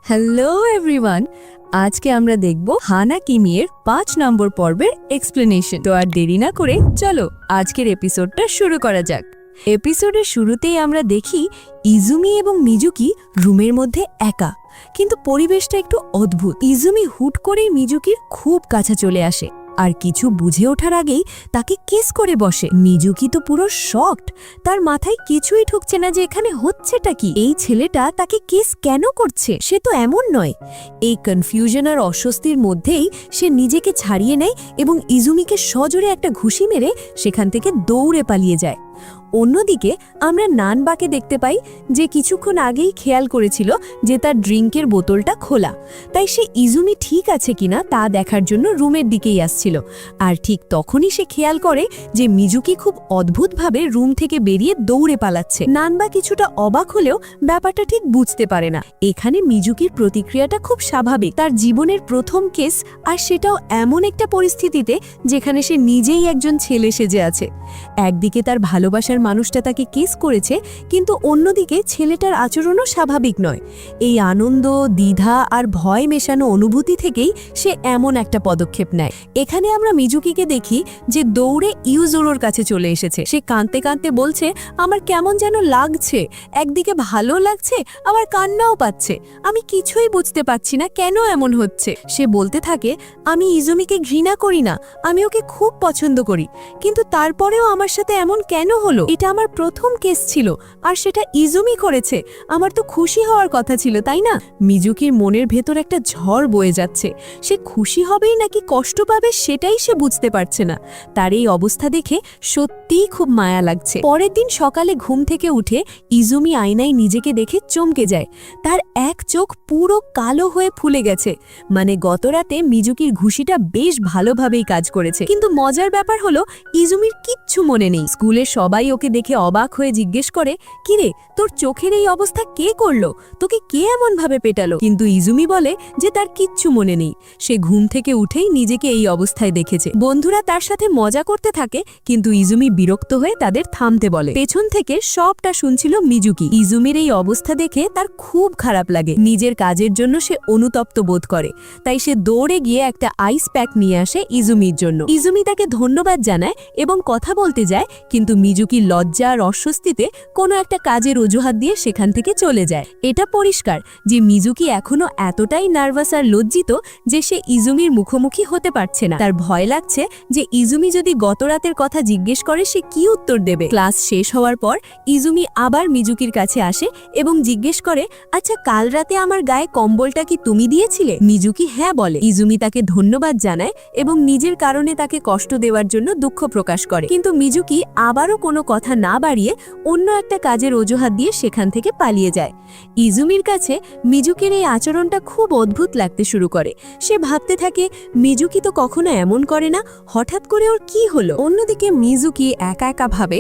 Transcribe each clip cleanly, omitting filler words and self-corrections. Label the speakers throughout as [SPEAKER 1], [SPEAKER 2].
[SPEAKER 1] Hello everyone, আজকে আমরা দেখব হানা কিমিয়ের 5 নম্বর পর্বের এক্সপ্লেনেশন। তো আর দেরি না করে চলো আজকের এপিসোডটা শুরু করা যাক। এপিসোডের শুরুতেই আমরা দেখি ইজুমি এবং মিজুকি রুমের মধ্যে একা, কিন্তু পরিবেশটা একটু অদ্ভুত। ইজুমি হুট করেই মিজুকির খুব কাছে চলে আসে আর কিছু বুঝে ওঠার আগেই তাকে কিস করে বসে। মিজুকি তো পুরো শকড, তার মাথায় কিছুই ঢুকছে না যে এখানে হচ্ছেটা কি। এই ছেলেটা তাকে কিস কেন করছে, সে তো এমন নয়। এই কনফিউশন আর অস্বস্তির মধ্যেই সে নিজেকে ছাড়িয়ে নেয় এবং ইজুমিকে সজোরে একটা ঘুষি মেরে সেখান থেকে দৌড়ে পালিয়ে যায়। অন্যদিকে আমরা নানবাকে দেখতে পাই, যে কিছুক্ষণ আগেই খেয়াল করেছিল যে তার ড্রিঙ্কের বোতলটা খোলা, তাই সে ইজুমি ঠিক আছে কিনা তা দেখার জন্য রুমের দিকেই আসছিল। আর ঠিক তখনই সে খেয়াল করে যে মিজুকি খুব অদ্ভুতভাবে রুম থেকে বেরিয়ে দৌড়ে পালাচ্ছে। নানবা কিছুটা অবাক হলেও ব্যাপারটা ঠিক বুঝতে পারে না। এখানে মিজুকির প্রতিক্রিয়াটা খুব স্বাভাবিক, তার জীবনের প্রথম কেস, আর সেটাও এমন একটা পরিস্থিতিতে যেখানে সে নিজেই একজন ছেলে সেজে আছে। একদিকে তার ভালোবাসার মানুষটা তাকে কিস করেছে, কিন্তু অন্যদিকে ছেলেটার আচরণও স্বাভাবিক নয়। এই আনন্দ, দ্বিধা আর ভয় মেশানো অনুভূতি থেকেই সে এমন একটা পদক্ষেপ নেয়। এখানে আমরা মিজুকিকে দেখি যে দৌড়ে ইউজোরোর কাছে চলে এসেছে। সে কাঁদতে কাঁদতে বলছে, আমার কেমন যেন লাগছে, একদিকে ভালো লাগছে আবার কান্নাও পাচ্ছে, আমি কিছুই বুঝতে পারছি না কেন এমন হচ্ছে। সে বলতে থাকে, আমি ইজুমিকে ঘৃণা করি না, আমি ওকে খুব পছন্দ করি, কিন্তু তারপরেও আমার সাথে এমন কেন হলো? এটা আমার প্রথম কেস ছিল আর সেটা ইজুমি করেছে, আমার তো খুশি হওয়ার কথা ছিল, তাই না? মিজুকির মনের ভেতর একটা ঝড় বয়ে যাচ্ছে। সে খুশি হবেই নাকি কষ্ট পাবে সেটাই সে বুঝতে পারছে না। তার এই অবস্থা দেখে সত্যিই খুব মায়া লাগছে। পরের দিন সকালে ঘুম থেকে উঠে ইজুমি আয়নায় নিজেকে দেখে চমকে যায়। তার এক চোখ পুরো কালো হয়ে ফুলে গেছে, মানে গতরাতে মিজুকির ঘুষিটা বেশ ভালোভাবেই কাজ করেছে। কিন্তু মজার ব্যাপার হলো ইজুমির কিচ্ছু মনে নেই। স্কুলের সবাই ওকে দেখে অবাক হয়ে জিজ্ঞেস করে, কিরে তোর চোখের এই অবস্থা কে করলো, তোকে কে এমন ভাবে পেটালো? কিন্তু ইজুমি বলে যে তার কিচ্ছু মনে নেই, সে ঘুম থেকে উঠেই নিজেকে এই অবস্থায় দেখেছে। বন্ধুরা তার সাথে মজা করতে থাকে, কিন্তু ইজুমি বিরক্ত হয়ে তাদের থামতে বলে। পেছন থেকে সবটা শুনছিল মিজুকি। ইজুমির এই অবস্থা দেখে তার খুব খারাপ লাগে। নিজের কাজের জন্য সে অনুতপ্ত বোধ করে, তাই সে দৌড়ে গিয়ে একটা আইস প্যাক নিয়ে আসে ইজুমির জন্য। ইজুমি তাকে ধন্যবাদ জানায় এবং কথা বলতে যায়, কিন্তু মিজুকি লজ্জা আর অস্বস্তিতে কোনো একটা কাজের অজুহাত দিয়ে সেখান থেকে চলে যায়। এটা পরিষ্কার যে মিজুকি এখনো এতটাই নার্ভাস আর লজ্জিত যে সে ইজুমির মুখোমুখি হতে পারছে না। তার ভয় লাগছে যে ইজুমি যদি গতরাতের কথা জিজ্ঞেস করে সে কি উত্তর দেবে। ক্লাস শেষ হওয়ার পর ইজুমি আবার মিজুকির কাছে আসে এবং জিজ্ঞেস করে, আচ্ছা কাল রাতে আমার গায়ে কম্বলটা কি তুমি দিয়েছিলে? মিজুকি হ্যাঁ বলে। ইজুমি তাকে ধন্যবাদ জানায় এবং নিজের কারণে তাকে কষ্ট দেওয়ার জন্য দুঃখ প্রকাশ করে, কিন্তু মিজুকি আবারও কোনো কথা না বাড়িয়ে অন্য একটা কাজের অজুহাত দিয়ে সেখান থেকে পালিয়ে যায়। ইজুমির কাছে মিজুকির এই আচরণটা খুব অদ্ভুত লাগতে শুরু করে। সে ভাবতে থাকে, মিজুকি তো কখনো এমন করে না, হঠাৎ করে ওর কি হলো? অন্যদিকে মিজুকি একা একা ভাবে,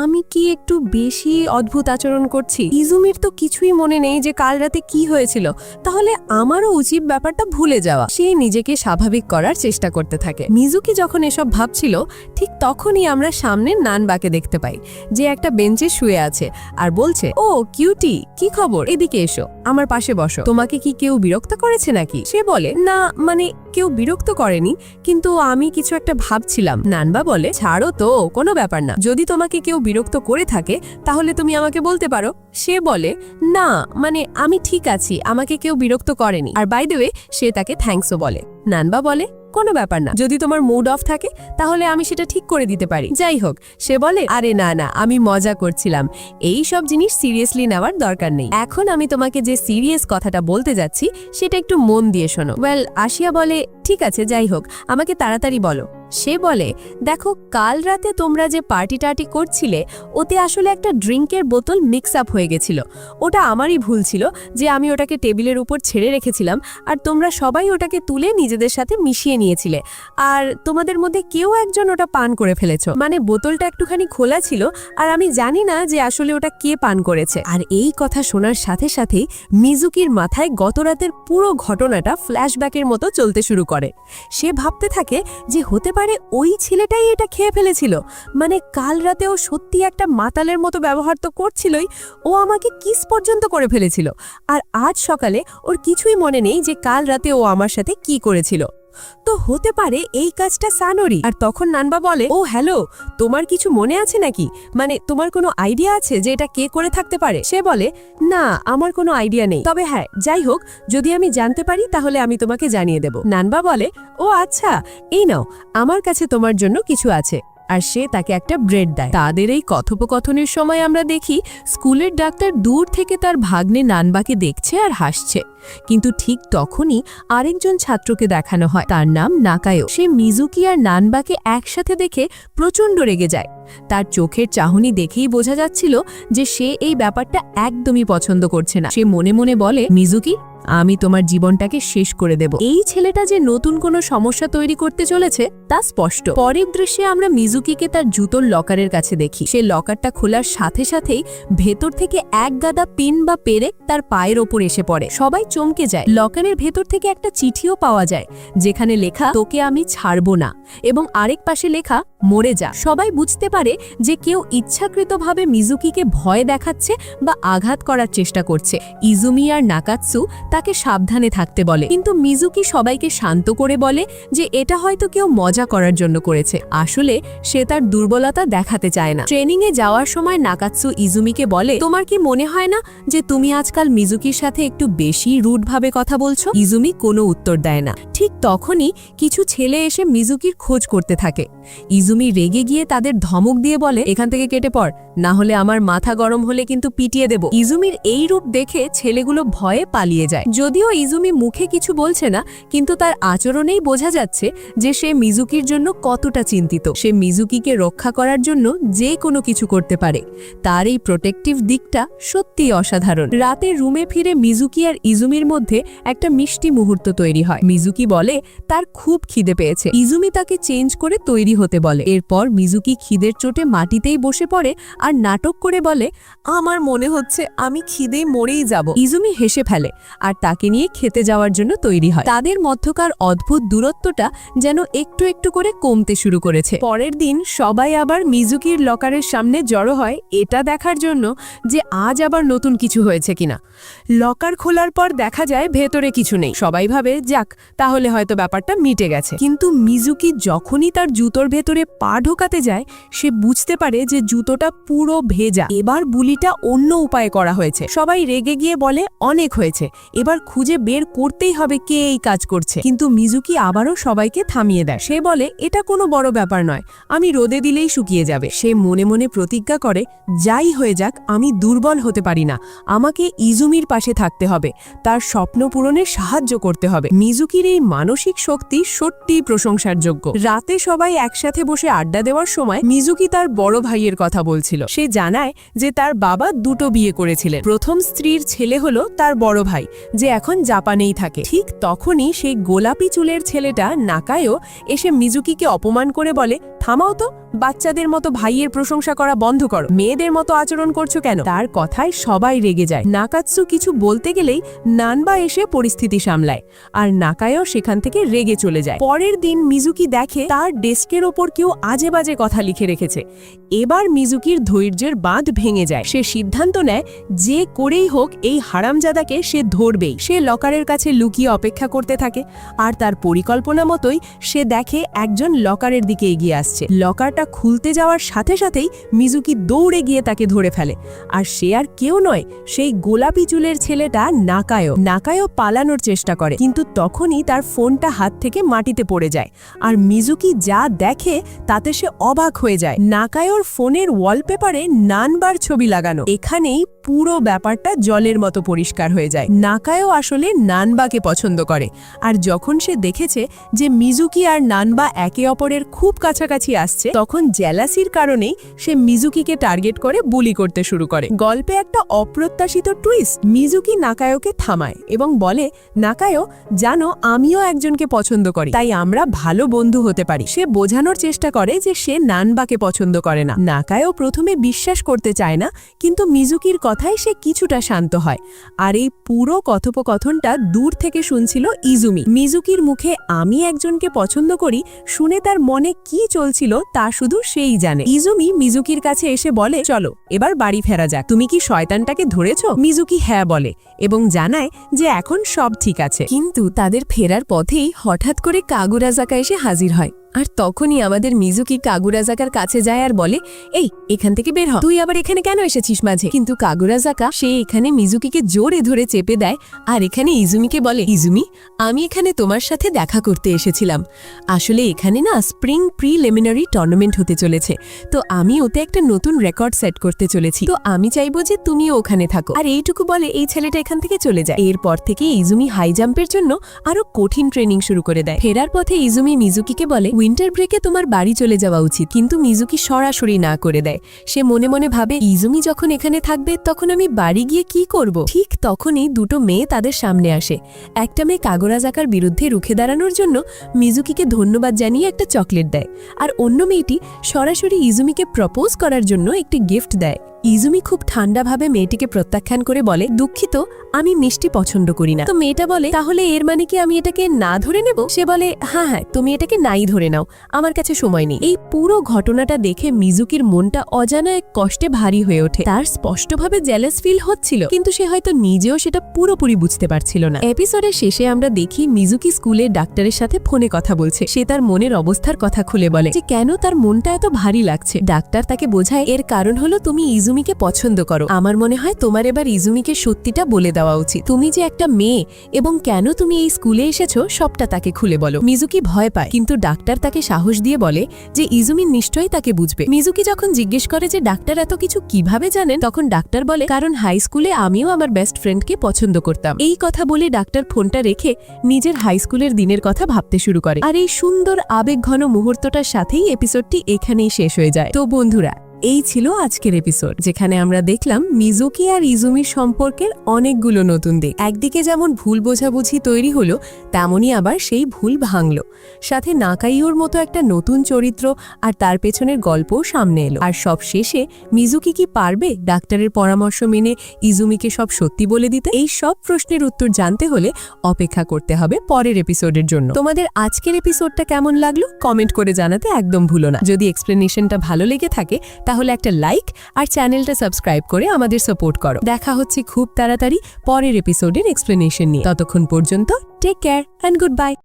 [SPEAKER 1] আমি কি একটু বেশি অদ্ভুত আচরণ করছি? ইজুমির তো কিছুই মনে নেই যে কাল রাতে কি হয়েছিল, তাহলে আমারও উচিত ব্যাপারটা ভুলে যাওয়া। সে নিজেকে স্বাভাবিক করার চেষ্টা করতে থাকে। মিজুকি যখন এসব ভাবছিল, ঠিক তখনই আমরা সামনে নানবাকে দেখতে পাই, যে একটা বেঞ্চে শুয়ে আছে আর বলছে, ও কিউটি, কি খবর, এদিকে এসো, আমার পাশে বসো, তোমাকে কি কেউ বিরক্ত করেছে নাকি? সে বলে, না মানে কেউ বিরক্ত করেনি, কিন্তু আমি কিছু একটা ভাবছিলাম। নানবা বলে, ছাড়ো তো, কোনো ব্যাপার না, যদি তোমাকে কেউ বিরক্ত করে থাকে তাহলে তুমি আমাকে বলতে পারো। সে বলে, না মানে আমি ঠিক আছি, আমাকে কেউ বিরক্ত করেনি, আর বাই দ্য ওয়ে সে তাকে থ্যাঙ্কসও বলে। নানবা বলে, কোনো ব্যাপার না, যদি তোমার মুড অফ থাকে তাহলে আমি সেটা ঠিক করে দিতে পারি। যাই হোক, সে বলে, আরে না না, আমি মজা করছিলাম, এই সব জিনিস সিরিয়াসলি নেওয়ার দরকার নেই। এখন আমি তোমাকে যে সিরিয়াস কথাটা বলতে যাচ্ছি সেটা একটু মন দিয়ে শোনো। ওয়েল, আশিয়া বলে, ঠিক আছে, যাই হোক, আমাকে তাড়াতাড়ি বলো। সে বলে, দেখো কাল রাতে তোমরা যে পার্টি টার্টি করছিলে ওতে আসলে একটা ড্রিঙ্কের বোতল মিক্স আপ হয়ে গেছিল। ওটা আমারই ভুল ছিল যে আমি ওটাকে টেবিলের উপর ছেড়ে রেখেছিলাম, আর তোমরা সবাই ওটাকে তুলে নিজেদের সাথে মিশিয়ে নিয়েছিলে, আর তোমাদের মধ্যে কেউ একজন ওটা পান করে ফেলেছো। মানে বোতলটা একটুখানি খোলা ছিল আর আমি জানি না যে আসলে ওটা কে পান করেছে। আর এই কথা শোনার সাথে সাথেই মিজুকির মাথায় গতরাতের পুরো ঘটনাটা ফ্ল্যাশব্যাকের মতো চলতে শুরু করে। সে ভাবতে থাকে যে হতে পারে
[SPEAKER 2] পারে ওই ছেলেটাই এটা খেয়ে ফেলেছিল? মানে কাল রাতে ও সত্যি একটা মাতালের মতো ব্যবহার তো করছিলই, ও আমাকে কিস পর্যন্ত করে ফেলেছিল। আর আজ সকালে ওর কিছুই মনে নেই যে কাল রাতে ও আমার সাথে কি করেছিল। তো হতে পারে এই কাজটা সানোরি। আর তখন নানবা বলে, ও হ্যালো, তোমার কিছু মনে আছে নাকি? মানে তোমার কোনো আইডিয়া আছে যে এটা কে করে থাকতে পারে? সে বলে, না আমার কোনো আইডিয়া নেই, তবে হ্যাঁ যাই হোক, যদি আমি জানতে পারি তাহলে আমি তোমাকে জানিয়ে দেব। নানবা বলে, ও আচ্ছা, এই নাও, আমার কাছে তোমার জন্য কিছু আছে। আর সে তাকে একটা ব্রেড দেয়। তাদের এই কথোপকথনের সময় আমরা দেখি স্কুলের ডাক্তার দূর থেকে তার ভাগ্নে নানবাকে দেখছে আর হাসছে। কিন্তু ঠিক তখনই আরেকজন ছাত্রকে দেখানো হয়, তার নাম নাকায়ো। সে মিজুকি আর নানবাকে একসাথে দেখে প্রচণ্ড রেগে যায়। তার চোখের চাহনি দেখেই বোঝা যাচ্ছিল যে সে এই ব্যাপারটা একদমই পছন্দ করছে না। সে মনে মনে বলে, মিজুকি, আমি তোমার জীবনটাকে শেষ করে দেব। এই ছেলেটা যে নতুন কোনো সমস্যা তৈরি করতে চলেছে তা স্পষ্ট। পরের দৃশ্যে আমরা মিজুকিকে তার জুতোর লকারের কাছে দেখি। সে লকারটা খোলার সাথে সাথেই ভেতর থেকে এক গাদা পিন বা পেরেক তার পায়ের ওপর এসে পড়ে। সবাই চমকে যায়। লকারের ভেতর থেকে একটা চিঠিও পাওয়া যায়, যেখানে লেখা, তোকে আমি ছাড়বো না, এবং আরেক পাশে লেখা, মরে যা। সবাই বুঝতে পারে যে কেউ ইচ্ছাকৃতভাবে মিজুকিকে ভয় দেখাচ্ছে বা আঘাত করার চেষ্টা করছে। ইজুমি আর নাকাৎসু তাকে সাবধানে থাকতে বলে, কিন্তু মিজুকি সবাইকে শান্ত করে বলে যে এটা হয়তো কেউ মজা করার জন্য করেছে। আসলে সে তার দুর্বলতা দেখাতে চায় না। ট্রেনিংয়ে যাওয়ার সময় নাকাৎসু ইজুমিকে বলে, তোমার কি মনে হয় না যে তুমি আজকাল মিজুকির সাথে একটু বেশি রুডভাবে কথা বলছো? ইজুমি কোনো উত্তর দেয় না। ঠিক তখনই কিছু ছেলে এসে মিজুকির খোঁজ করতে থাকে। ইজুমি রেগে গিয়ে তাদের ধমক দিয়ে বলে, এখান থেকে কেটে পড়, না হলে আমার মাথা গরম হলে কিন্তু পিটিয়ে দেব। ইজুমির এই রূপ দেখে ছেলেগুলো ভয়ে পালিয়ে যায়। যদিও ইজুমি মুখে কিছু বলছে না, কিন্তু তার আচরণেই বোঝা যাচ্ছে যে সে মিজুকির জন্য কতটা চিন্তিত। সে মিজুকিকে রক্ষা করার জন্য যে কোনো কিছু করতে পারে। তার এই প্রোটেক্টিভ দিকটা সত্যিই অসাধারণ। রাতে রুমে ফিরে মিজুকি আর ইজুমির মধ্যে একটা মিষ্টি মুহূর্ত তৈরি হয়। মিজুকি বলে তার খুব খিদে পেয়েছে। ইজুমি তাকে চেঞ্জ করে তৈরি হতে বলে। এরপর মিজুকি খিদের চোটে মাটিতেই বসে পড়ে আর নাটক করে বলে, আমার মনে হচ্ছে আমি খিদেই মরেই যাব। ইজুমি হেসে ফেলে আর তাকে নিয়ে খেতে যাওয়ার জন্য তৈরি হয়। তাদের মধ্যকার অদ্ভুত দূরত্বটা যেন একটু একটু করে কমতে শুরু করেছে। পরের দিন সবাই আবার মিজুকির লকারের সামনে জড়ো হয় এটা দেখার জন্য যে আজ আবার নতুন কিছু হয়েছে কিনা। লকার খোলার পর দেখা যায় ভেতরে কিছু নেই। সবাই ভাবে, যাক, তাহলে হয়তো ব্যাপারটা মিটে গেছে। কিন্তু মিজুকি যখনই তার জুতোর ভেতরে পা ঢোকাতে যায়, সে বুঝতে পারে যে জুতোটা পুরো ভেজা। এবার বুলিটা অন্য উপায়ে করা হয়েছে। সবাই রেগে গিয়ে বলে, অনেক হয়েছে, এবার খুঁজে বের করতেই হবে কে এই কাজ করছে। কিন্তু মিজুকি আবারও সবাইকে থামিয়ে দেয়। সে বলে, এটা কোনো বড় ব্যাপার নয়, আমি রোদে দিলেই শুকিয়ে যাবে। সে মনে মনে প্রতিজ্ঞা করে, যাই হয়ে যাক, আমি দুর্বল হতে পারি না, আমাকে ইজুমির পাশে থাকতে হবে, তার স্বপ্ন পূরণে সাহায্য করতে হবে। মিজুকির এই মানসিক শক্তি সত্যিই প্রশংসার যোগ্য। রাতে সবাই একসাথে বসে আড্ডা দেওয়ার সময় মিজুকি তার বড় ভাইয়ের কথা বলছিল। সে জানায় যে তার বাবা দুটো বিয়ে করেছিলেন। প্রথম স্ত্রীর ছেলে হলো তার বড় ভাই, যে এখন জাপানেই থাকে। ঠিক তখনই সেই গোলাপি চুলের ছেলেটা নাকায়ো এসে মিজুকিকে অপমান করে বলে, থামাও তো, বাচ্চাদের মতো ভাইয়ের প্রশংসা করা বন্ধ করো, মেয়েদের মতো আচরণ করছো কেন? তার কথায় সবাই রেগে যায়। নাকাৎসু কিছু বলতে গেলেই নানবা এসে পরিস্থিতি সামলায়, আর নাকায়ো সেখান থেকে রেগে চলে যায়। পরের দিন মিজুকি দেখে তার ডেস্কের ওপর কেউ আজে বাজে কথা লিখে রেখেছে। এবার মিজুকির ধৈর্যের বাঁধ ভেঙে যায়। সে সিদ্ধান্ত নেয় যে করেই হোক এই হারামজাদাকে সে ধরবেই। সে লকারের কাছে লুকিয়ে অপেক্ষা করতে থাকে, আর তার পরিকল্পনা মতোই সে দেখে একজন লকারের দিকে এগিয়ে আসছে। লকারটা খুলতে যাওয়ার সাথে সাথেই মিজুকি দৌড়ে গিয়ে তাকে ধরে ফেলে। আর সে আর কেউ নয়, সেই গোলাপি চুলের ছেলেটা নাকায়ো। নাকায়ো পালানোর চেষ্টা করে, কিন্তু তখনই তার ফোনটা হাত থেকে মাটিতে পড়ে যায়। আর মিজুকি যা দেখে তাতে সে অবাক হয়ে যায়। নাকায়োর ফোনের ওয়ালপেপারে নানবার ছবি লাগানো। এখানেই পুরো ব্যাপারটা জলের মতো পরিষ্কার হয়ে যায়। নাকায়ো আসলে নানবাকে পছন্দ করে, আর যখন সে দেখেছে যে মিজুকি আর নানবা একে অপরের খুব কাছাকাছি কাছাকাছি আসছে তখন জেলাসির কারণেই সে মিজুকিকে টার্গেট করে বুলি করতে শুরু করে। গল্পে একটা অপ্রত্যাশিত টুইস্ট, মিজুকি নাকায়োকে থামায় এবং বলে, নাকায়ো জানো আমিও একজনকে পছন্দ করি, তাই আমরা ভালো বন্ধু হতে পারি। সে বোঝানোর চেষ্টা করে যে সে নানবাকে পছন্দ করে না। নাকায়ো প্রথমে বিশ্বাস করতে চায় না, কিন্তু মিজুকির কথায় সে কিছুটা শান্ত হয়। আর এই পুরো কথোপকথনটা দূর থেকে শুনছিল ইজুমি। মিজুকির মুখে আমি একজনকে পছন্দ করি শুনে তার মনে কি চলছিল তা শুধু সেই জানে। ইজুমি মিজুকির কাছে এসে বলে, চলো এবার বাড়ি ফেরা যাক, তুমি কি শয়তানটাকে ধরেছো? মিজুকি হ্যাঁ বলে এবং জানায় যে এখন সব ঠিক আছে।
[SPEAKER 1] কিন্তু তাদের ফেরার পথেই হঠাৎ করে কাগুরাজাকা এসে হাজির হয়। আর তখনই আমাদের মিজুকি কাগুরাজাকার কাছে যায় আর বলে, এই এখান থেকে বের হ, তুই আবার এখানে কেন এসেছিস মাঝে? কিন্তু কাগুরাজাকা সে এখানে মিজুকিকে জোরে ধরে চেপে দেয় আর এখানে ইজুমিকে বলে, ইজুমি আমি এখানে তোমার সাথে দেখা করতে এসেছিলাম। আসলে এখানে না স্প্রিং প্রিলিমিনারি টুর্নামেন্ট হতে চলেছে, তো আমি ওতে একটা নতুন রেকর্ড সেট করতে চলেছি, তো আমি চাইবো যে তুমিও ওখানে থাকো। আর এইটুকু বলে এই ছেলেটা এখান থেকে চলে যায়। এরপর থেকে ইজুমি হাই জাম্পের জন্য আরো কঠিন ট্রেনিং শুরু করে দেয়। ফেরার পথে ইজুমি মিজুকিকে বলে, উইন্টার ব্রেকে তোমার বাড়ি চলে যাওয়া উচিত, কিন্তু মিজুকি সরাসরি না করে দেয়। সে মনে মনে ভাবে, ইজুমি যখন এখানে থাকবে তখন আমি বাড়ি গিয়ে কি করব? ঠিক তখনই দুটো মেয়ে তাদের সামনে আসে। একটা মেয়ে কাগুরাজাকার বিরুদ্ধে রুখে দাঁড়ানোর জন্য মিজুকিকে ধন্যবাদ জানিয়ে একটা চকলেট দেয়, আর অন্য মেয়েটি সরাসরি ইজুমিকে প্রপোজ করার জন্য একটি গিফট দেয়। ইজুমি খুব ঠান্ডাভাবে মেয়েটিকে প্রত্যাখ্যান করে বলে, দুঃখিত আমি মিষ্টি পছন্দ করি না। তো মেয়েটা বলে, তাহলে এর মানে কি আমি এটাকে না ধরে নেব? সে বলে, হ্যাঁ হ্যাঁ তুমি এটাকে নাই ধরে নাও, আমার কাছে সময় নেই। এই পুরো ঘটনাটা দেখে মিজুকির মনটা অজানা এক কষ্টে ভারী হয়ে ওঠে। তার স্পষ্টভাবে জেলাস ফিল হচ্ছিল, কিন্তু সে হয়তো নিজেও সেটা পুরোপুরি বুঝতে পারছিল না। এপিসোডের শেষে আমরা দেখি মিজুকি স্কুলে ডাক্তারের সাথে ফোনে কথা বলছে। সে তার মনের অবস্থার কথা খুলে বলে যে কেন তার মনটা এত ভারী লাগছে। ডাক্তার তাকে বোঝায়, এর কারণ হলো তুমি ইজুমিকে পছন্দ করো। আমার মনে হয় তোমার এবার ইজুমিকে সত্যিটা বলে দেওয়া উচিত। তুমি যে একটা মেয়ে এবং কেন তুমি এই স্কুলে এসেছো সবটা তাকে খুলে বলো। মিজুকি ভয় পায়, কিন্তু ডাক্তার তাকে সাহস দিয়ে বলে যে ইজুমি নিশ্চয়ই তাকে বুঝবে। মিজুকি যখন জিজ্ঞেস করে যে ডাক্তার এত কিছু কিভাবে জানেন, তখন ডাক্তার বলে, কারণ হাই স্কুলে আমিও আমার বেস্ট ফ্রেন্ডকে পছন্দ করতাম। এই কথা বলে ডাক্তার ফোনটা রেখে নিজের হাই স্কুলের দিনের কথা ভাবতে শুরু করে। আর এই সুন্দর আবেগঘন মুহূর্তটার সাথেই এপিসোডটি এখানেই শেষ হয়ে যায়। তো বন্ধুরা, এই ছিল আজকের এপিসোড, যেখানে আমরা দেখলাম মিজুকি আর ইজুমির সম্পর্কের অনেকগুলো নতুন দিক। একদিকে যেমন ভুল বোঝাবুঝি তৈরি হলো, তেমনই আবার সেই ভুল ভাঙল। সাথে নাকাইওর মতো একটা নতুন চরিত্র আর তার পেছনের গল্পও সামনে এলো। আর সব শেষে মিজুকি কি পারবে ডাক্তারের পরামর্শ মেনে ইজুমিকে সব সত্যি বলে দিতে? এই সব প্রশ্নের উত্তর জানতে হলে অপেক্ষা করতে হবে পরের এপিসোডের জন্য। তোমাদের আজকের এপিসোডটা কেমন লাগলো কমেন্ট করে জানাতে একদম ভুলো না। যদি এক্সপ্লেনেশনটা ভালো লেগে থাকে তাহলে একটা লাইক আর চ্যানেলটা সাবস্ক্রাইব করে আমাদের সাপোর্ট করো। দেখা হচ্ছে খুব তাড়াতাড়ি পরের এপিসোডের এক্সপ্লেনেশন নিয়ে। ততক্ষণ পর্যন্ত take care and good bye.